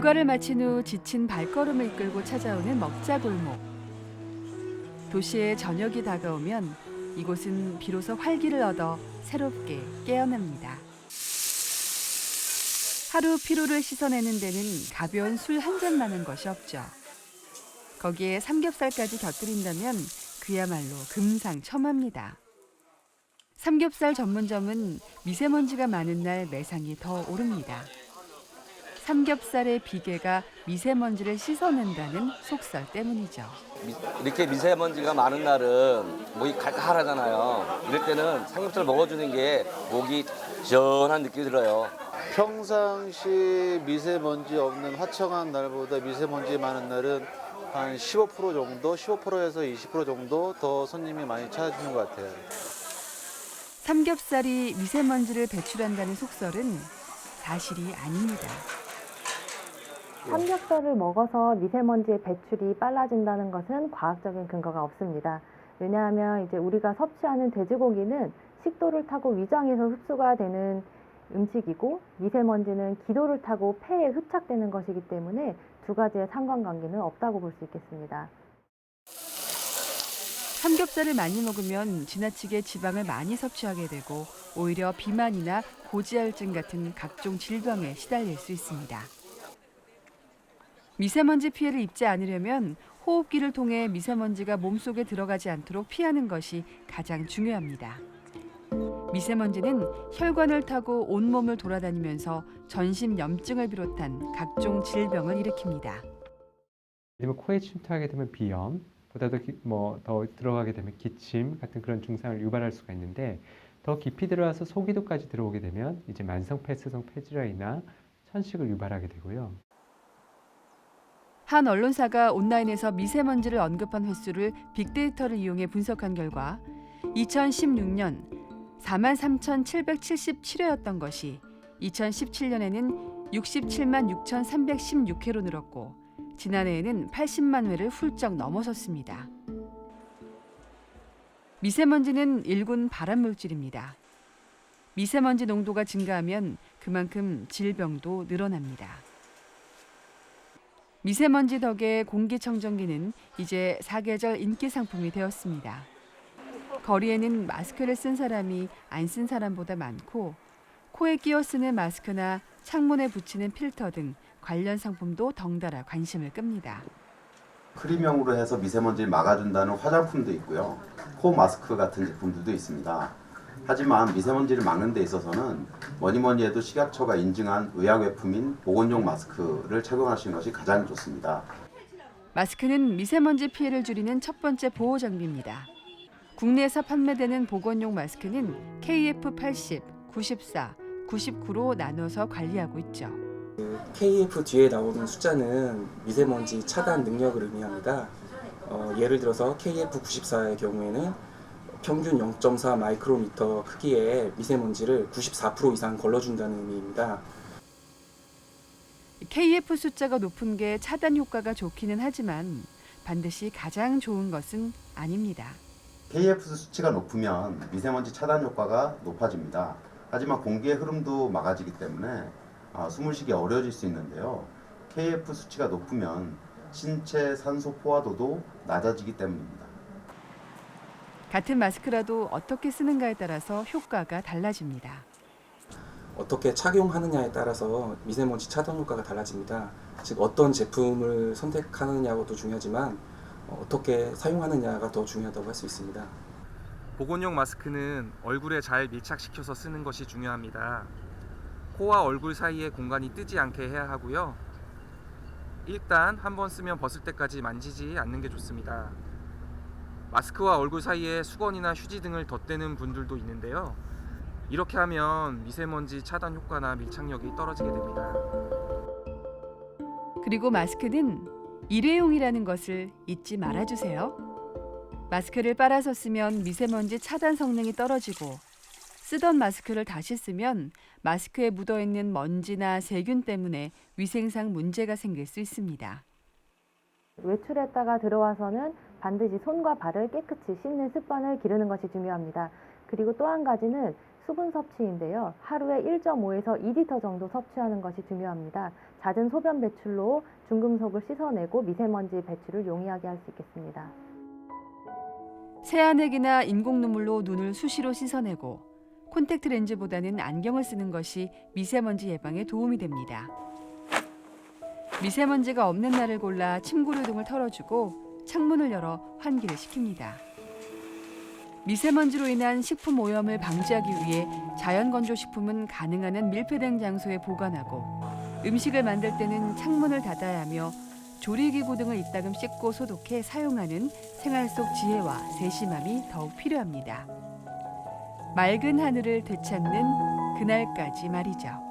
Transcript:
휴가를 마친 후 지친 발걸음을 이끌고 찾아오는 먹자골목. 도시의 저녁이 다가오면 이곳은 비로소 활기를 얻어 새롭게 깨어납니다. 하루 피로를 씻어내는 데는 가벼운 술 한 잔만한 것이 없죠. 거기에 삼겹살까지 곁들인다면 그야말로 금상첨화입니다. 삼겹살 전문점은 미세먼지가 많은 날 매상이 더 오릅니다. 삼겹살의 비계가 미세먼지를 씻어낸다는 속설 때문이죠. 이렇게 미세먼지가 많은 날은 목이 칼칼하잖아요. 이럴 때는 삼겹살 먹어주는 게 목이 시원한 느낌이 들어요. 평상시 미세먼지 없는 화창한 날보다 미세먼지 많은 날은 한 15% 정도, 15%에서 20% 정도 더 손님이 많이 찾아주는 것 같아요. 삼겹살이 미세먼지를 배출한다는 속설은 사실이 아닙니다. 삼겹살을 먹어서 미세먼지의 배출이 빨라진다는 것은 과학적인 근거가 없습니다. 왜냐하면 이제 우리가 섭취하는 돼지고기는 식도를 타고 위장에서 흡수가 되는 음식이고 미세먼지는 기도를 타고 폐에 흡착되는 것이기 때문에 두 가지의 상관관계는 없다고 볼 수 있겠습니다. 삼겹살을 많이 먹으면 지나치게 지방을 많이 섭취하게 되고 오히려 비만이나 고지혈증 같은 각종 질병에 시달릴 수 있습니다. 미세먼지 피해를 입지 않으려면 호흡기를 통해 미세먼지가 몸속에 들어가지 않도록 피하는 것이 가장 중요합니다. 미세먼지는 혈관을 타고 온몸을 돌아다니면서 전신염증을 비롯한 각종 질병을 일으킵니다. 아니면 코에 침투하게 되면 비염, 보다도 더 들어가게 되면 기침 같은 그런 증상을 유발할 수가 있는데 더 깊이 들어와서 소기도까지 들어오게 되면 이제 만성 폐쇄성 폐질환이나 천식을 유발하게 되고요. 한 언론사가 온라인에서 미세먼지를 언급한 횟수를 빅데이터를 이용해 분석한 결과 2016년 43,777회였던 것이 2017년에는 67만 6,316회로 늘었고 지난해에는 80만 회를 훌쩍 넘어섰습니다. 미세먼지는 일군 발암물질입니다. 미세먼지 농도가 증가하면 그만큼 질병도 늘어납니다. 미세먼지 덕에 공기청정기는 이제 사계절 인기 상품이 되었습니다. 거리에는 마스크를 쓴 사람이 안 쓴 사람보다 많고 코에 끼워 쓰는 마스크나 창문에 붙이는 필터 등 관련 상품도 덩달아 관심을 끕니다. 크림형으로 해서 미세먼지를 막아준다는 화장품도 있고요. 코 마스크 같은 제품들도 있습니다. 하지만 미세먼지를 막는 데 있어서는 뭐니 해도 식약처가 인증한 의약외품인 보건용 마스크를 착용하시는 것이 가장 좋습니다. 마스크는 미세먼지 피해를 줄이는 첫 번째 보호 장비입니다. 국내에서 판매되는 보건용 마스크는 KF80, 94, 99로 나눠서 관리하고 있죠. KF 뒤에 나오는 숫자는 미세먼지 차단 능력을 의미합니다. 예를 들어서 KF94의 경우에는 평균 0.4 마이크로미터 크기의 미세먼지를 94% 이상 걸러준다는 의미입니다. KF 숫자가 높은 게 차단 효과가 좋기는 하지만 반드시 가장 좋은 것은 아닙니다. KF 수치가 높으면 미세먼지 차단 효과가 높아집니다. 하지만 공기의 흐름도 막아지기 때문에 숨을 쉬기 어려워질 수 있는데요. KF 수치가 높으면 신체 산소 포화도도 낮아지기 때문입니다. 같은 마스크라도 어떻게 쓰는가에 따라서 효과가 달라집니다. 어떻게 착용하느냐에 따라서 미세먼지 차단 효과가 달라집니다. 즉 어떤 제품을 선택하느냐도 중요하지만 어떻게 사용하느냐가 더 중요하다고 할 수 있습니다. 보건용 마스크는 얼굴에 잘 밀착시켜서 쓰는 것이 중요합니다. 코와 얼굴 사이의 공간이 뜨지 않게 해야 하고요. 일단 한번 쓰면 벗을 때까지 만지지 않는 게 좋습니다. 마스크와 얼굴 사이에 수건이나 휴지 등을 덧대는 분들도 있는데요. 이렇게 하면 미세먼지 차단 효과나 밀착력이 떨어지게 됩니다. 그리고 마스크는 일회용이라는 것을 잊지 말아주세요. 마스크를 빨아서 쓰면 미세먼지 차단 성능이 떨어지고 쓰던 마스크를 다시 쓰면 마스크에 묻어있는 먼지나 세균 때문에 위생상 문제가 생길 수 있습니다. 외출했다가 들어와서는 반드시 손과 발을 깨끗이 씻는 습관을 기르는 것이 중요합니다. 그리고 또 한 가지는 수분 섭취인데요. 하루에 1.5에서 2리터 정도 섭취하는 것이 중요합니다. 잦은 소변 배출로 중금속을 씻어내고 미세먼지 배출을 용이하게 할 수 있겠습니다. 세안액이나 인공 눈물로 눈을 수시로 씻어내고 콘택트 렌즈보다는 안경을 쓰는 것이 미세먼지 예방에 도움이 됩니다. 미세먼지가 없는 날을 골라 침구류 등을 털어주고 창문을 열어 환기를 시킵니다. 미세먼지로 인한 식품 오염을 방지하기 위해 자연건조식품은 가능한 한 밀폐된 장소에 보관하고 음식을 만들 때는 창문을 닫아야 하며 조리기구 등을 이따금 씻고 소독해 사용하는 생활 속 지혜와 세심함이 더욱 필요합니다. 맑은 하늘을 되찾는 그날까지 말이죠.